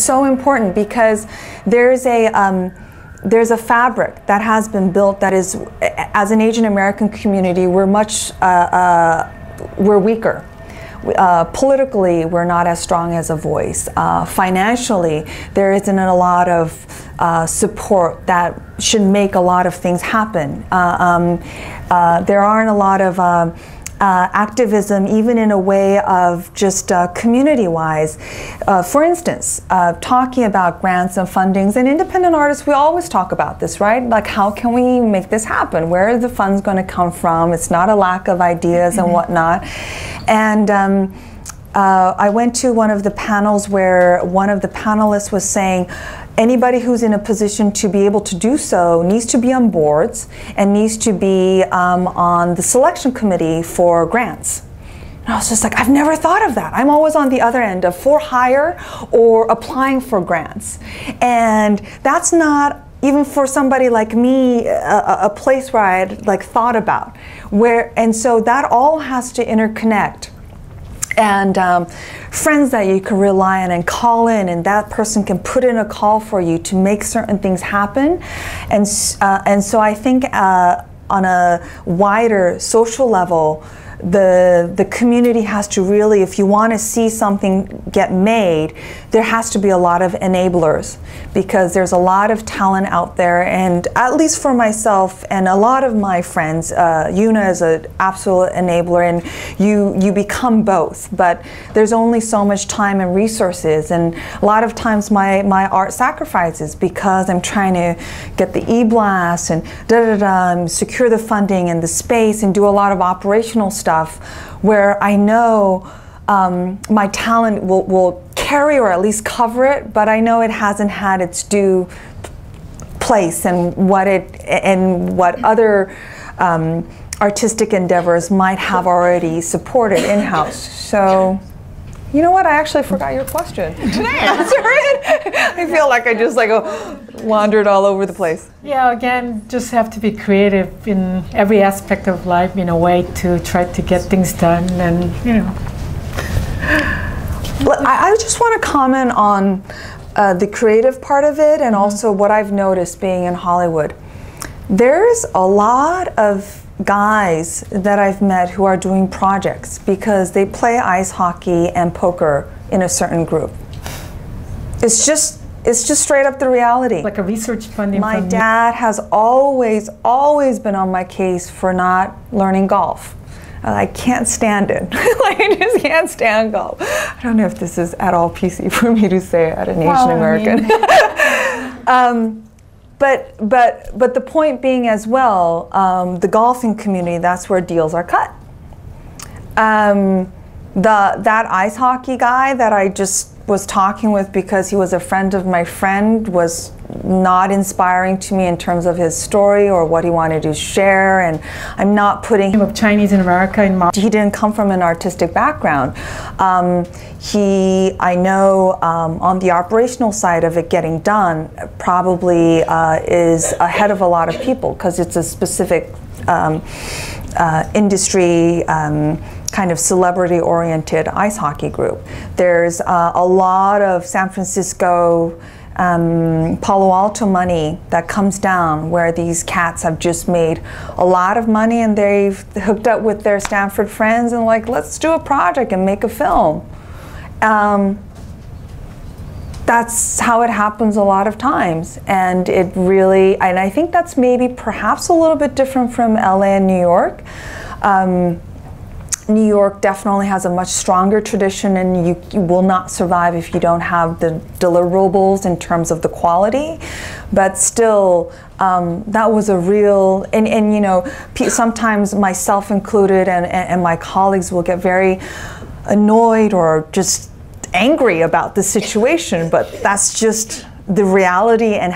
so important because there's a fabric that has been built that is, as an Asian American community, we're weaker. Politically, we're not as strong as a voice. Financially, there isn't a lot of support that should make a lot of things happen. There aren't a lot of activism, even in a way of just community-wise. For instance, talking about grants and fundings, and independent artists, we always talk about this, right? Like, how can we make this happen? Where are the funds going to come from? It's not a lack of ideas and whatnot. And I went to one of the panels where one of the panelists was saying, anybody who's in a position to be able to do so needs to be on boards and needs to be on the selection committee for grants. And I was just like, I've never thought of that. I'm always on the other end of for hire or applying for grants. And that's not, even for somebody like me, a place where I had like thought about. And so that all has to interconnect. And friends that you can rely on and call in, and that person can put in a call for you to make certain things happen. And so I think on a wider social level, the community has to really, if you want to see something get made, there has to be a lot of enablers, because there's a lot of talent out there. And at least for myself and a lot of my friends, Yuna is an absolute enabler, and you become both, but there's only so much time and resources, and a lot of times my art sacrifices because I'm trying to get the e-blast and and secure the funding and the space and do a lot of operational stuff where I know my talent will carry or at least cover it, but I know it hasn't had its due place and what other artistic endeavors might have already supported in-house. So, you know what? I actually forgot your question. Did I answer it? I feel like I just like wandered all over the place. Yeah, again, just have to be creative in every aspect of life in a way to try to get things done, and you know. Well, I just want to comment on the creative part of it, and also what I've noticed being in Hollywood. There's a lot of guys that I've met who are doing projects because they play ice hockey and poker in a certain group. It's just straight up the reality. Like a research funding. My dad has always been on my case for not learning golf. I can't stand it. Like, I just can't stand golf. I don't know if this is at all PC for me to say at an Asian American. But the point being as well, the golfing community, that's where deals are cut. That ice hockey guy that I just was talking with because he was a friend of my friend was not inspiring to me in terms of his story or what he wanted to share, and I'm not putting him of Chinese in America. He didn't come from an artistic background. I know on the operational side of it getting done probably is ahead of a lot of people because it's a specific industry kind of celebrity-oriented ice hockey group. There's a lot of San Francisco, Palo Alto money that comes down where these cats have just made a lot of money and they've hooked up with their Stanford friends and like, let's do a project and make a film. That's how it happens a lot of times, and it really, and I think that's maybe perhaps a little bit different from LA and New York. New York definitely has a much stronger tradition, and you will not survive if you don't have the deliverables in terms of the quality. But still, that was a real, and you know, sometimes myself included and my colleagues will get very annoyed or just angry about the situation, but that's just the reality and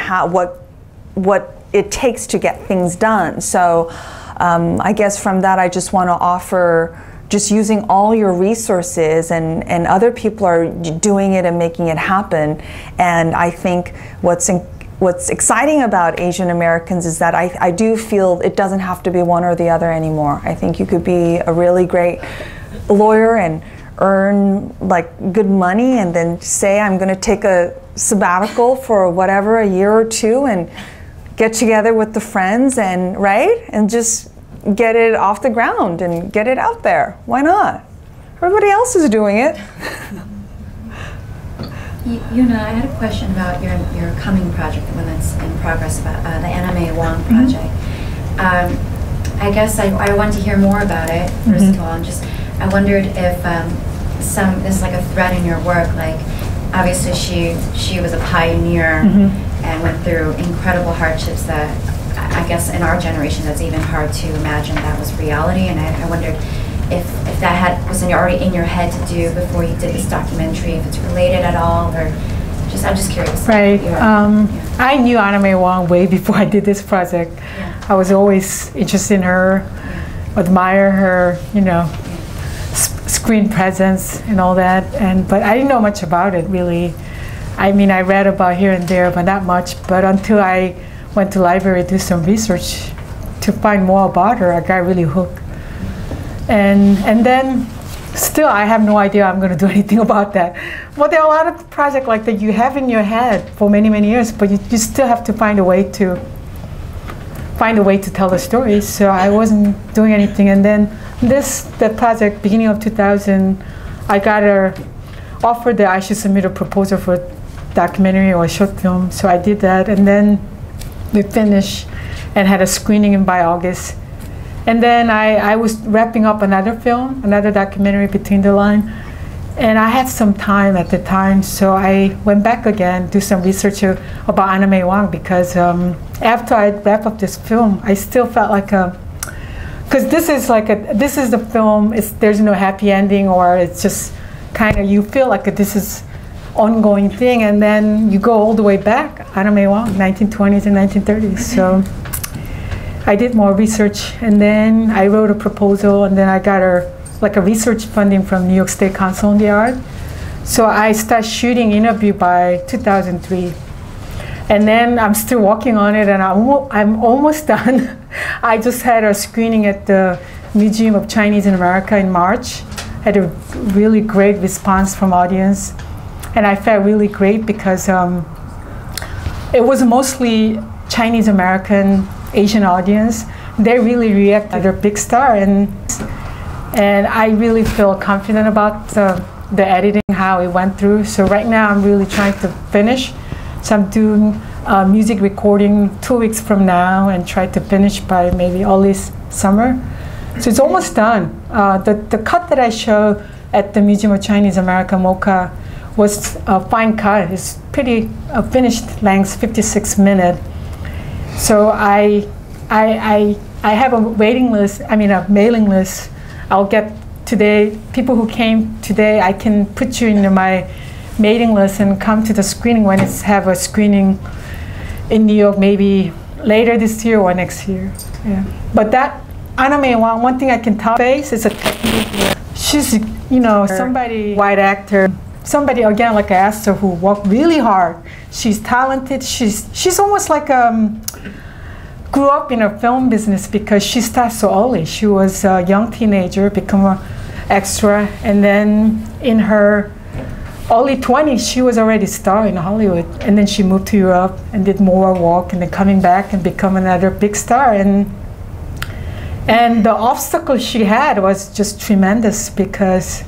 what it takes to get things done. So I guess from that I just want to offer just using all your resources, and other people are doing it and making it happen. And I think what's exciting about Asian Americans is that I do feel it doesn't have to be one or the other anymore. I think you could be a really great lawyer and earn like good money and then say I'm going to take a sabbatical for whatever, a year or two, and get together with the friends and and just get it off the ground and get it out there. Why not? Everybody else is doing it. Yuna, I had a question about your coming project, the one that's in progress, about the Anime Wong project. I guess I want to hear more about it, first of all, and just I wondered if there's like a thread in your work, like obviously she was a pioneer and went through incredible hardships that I guess in our generation that's even hard to imagine that was reality, and I wondered if that was already in your head to do before you did this documentary, if it's related at all, or I'm just curious. Right. I knew Anime Wong way before I did this project. Yeah. I was always interested in her, admire her, screen presence and all that. But I didn't know much about it really. I mean, I read about here and there, but not much. But until I went to library to do some research to find more about her, I got really hooked. And then still I have no idea I'm going to do anything about that. Well, there are a lot of projects like that you have in your head for many, many years, but you still have to find a way to tell the story. So I wasn't doing anything. And then the project, beginning of 2000, I got an offer that I should submit a proposal for a documentary or a short film. So I did that, and then we finished and had a screening by August. And then I was wrapping up another film, another documentary, Between the Line. And I had some time at the time, so I went back again, do some research about Anime Wong, because after I wrapped up this film, I still felt like because this is the film, there's no happy ending, or it's just kind of, you feel like this is ongoing thing, and then you go all the way back, Anime Wong, 1920s and 1930s. So I did more research, and then I wrote a proposal, and then I got a research funding from New York State Council on the Art. So I started shooting interview by 2003. And then I'm still working on it, and I'm almost done. I just had a screening at the Museum of Chinese in America in March. Had a really great response from audience. And I felt really great because it was mostly Chinese American, Asian audience. They really reacted to their big star, and I really feel confident about the editing, how it went through. So right now I'm really trying to finish. So I'm doing music recording 2 weeks from now and try to finish by maybe early summer. So it's almost done. The cut that I show at the Museum of Chinese America, MoCA, was a fine cut. It's pretty finished length, 56 minutes. So I have a waiting list, a mailing list. I'll get today, people who came today, I can put you into my mailing list and come to the screening when it's have a screening in New York, maybe later this year or next year. Yeah. But that Anime Wong, one thing I can tell face is a technique where she's, somebody, white actor, somebody again like I asked her who worked really hard. She's talented. She's almost like grew up in a film business because she started so early. She was a young teenager, become an extra, and then in her early 20s, she was already a star in Hollywood. And then she moved to Europe and did more work, and then coming back and become another big star. And the obstacle she had was just tremendous because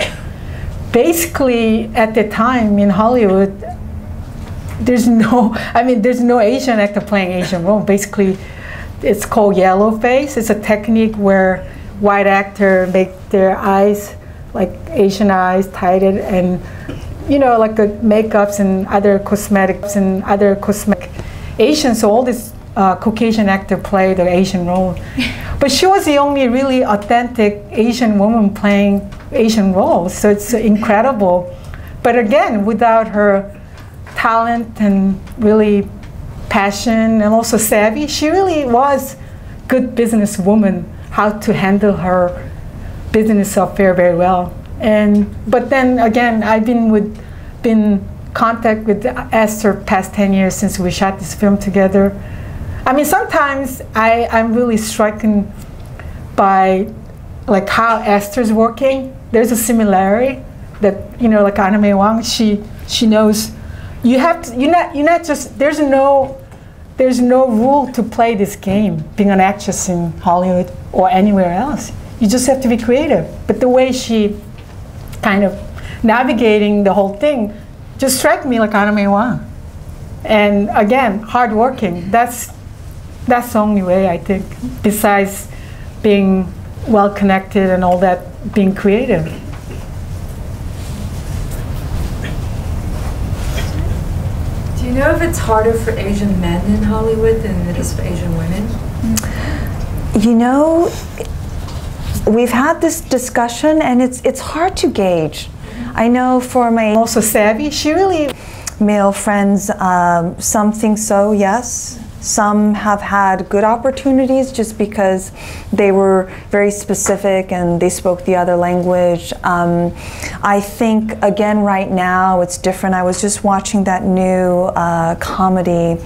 basically at the time in Hollywood, there's no Asian actor playing Asian role. Basically, it's called yellow face. It's a technique where white actors make their eyes like Asian eyes, tighted, and like the makeups and other cosmetics Asian. So all this Caucasian actor play the Asian role. But she was the only really authentic Asian woman playing Asian roles. So it's incredible. But again, without her talent and really passion and also savvy, she really was good businesswoman, how to handle her business affair very well. But then again, I've been in contact with Esther past 10 years since we shot this film together. Sometimes I'm really stricken by like how Esther's working. There's a similarity that, like Anime Wong, she knows you have to, you're not just, there's no rule to play this game, being an actress in Hollywood or anywhere else. You just have to be creative. But the way she kind of navigating the whole thing just struck me like Antony Wong. And again, hardworking. That's the only way, I think, besides being well-connected and all that, being creative. Do you know if it's harder for Asian men in Hollywood than it is for Asian women? You know, we've had this discussion, and it's hard to gauge. I know for my Also savvy, she really... male friends, some think so, yes. Some have had good opportunities just because they were very specific and they spoke the other language. I think, again, right now it's different. I was just watching that new comedy,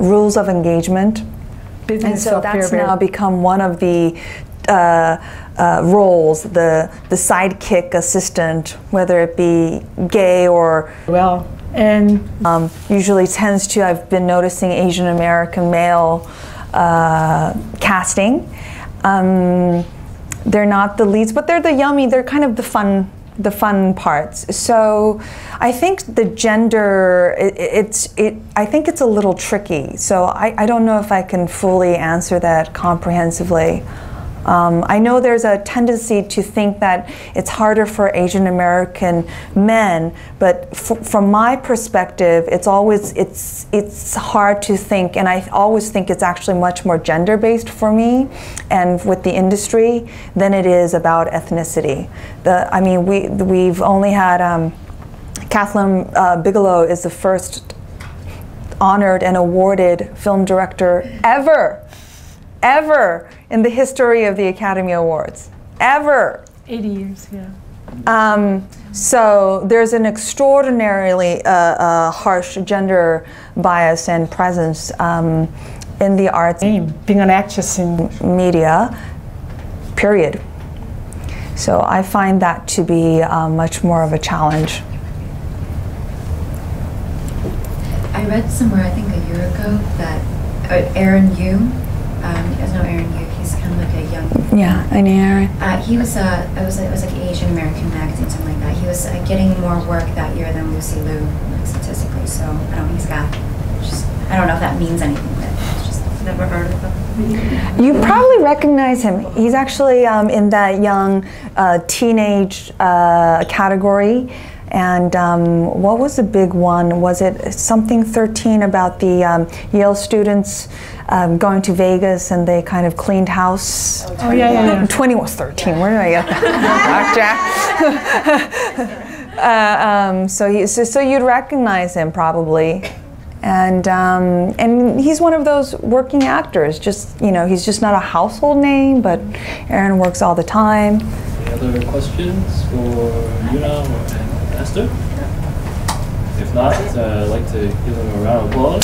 Rules of Engagement. Business And so that's now become one of the roles, the sidekick assistant, whether it be gay or... Well, and usually tends to, I've been noticing Asian American male casting. They're not the leads, but they're the yummy, they're kind of the fun parts. So I think the gender, I think it's a little tricky. So I don't know if I can fully answer that comprehensively. I know there's a tendency to think that it's harder for Asian American men, but from my perspective, it's hard to think, and I always think it's actually much more gender-based for me and with the industry than it is about ethnicity. I mean, we've only had Kathleen Bigelow is the first honored and awarded film director ever in the history of the Academy Awards, ever. 80 years, yeah. So there's an extraordinarily harsh gender bias and presence in the arts. Being an actress in media, period. So I find that to be much more of a challenge. I read somewhere, I think a year ago, that Aaron Yu, you guys know Aaron Yu, he's kind of like a young... Yeah, I know Aaron. He was, it was like Asian American magazine, something like that. He was getting more work that year than Lucy Liu, like statistically. So I don't know, he's got, I don't know if that means anything, but it's just, never heard of him. You probably recognize him. He's actually in that young teenage category. And what was the big one? Was it something 13 about the Yale students going to Vegas and they kind of cleaned house? Oh, yeah. 20 was 13. Yeah. Where did I get that? So you'd recognize him probably. And he's one of those working actors. Just, you know, he's just not a household name, but Aaron works all the time. Any other questions for Yuna and Esther? If not, I'd like to give them a round of applause.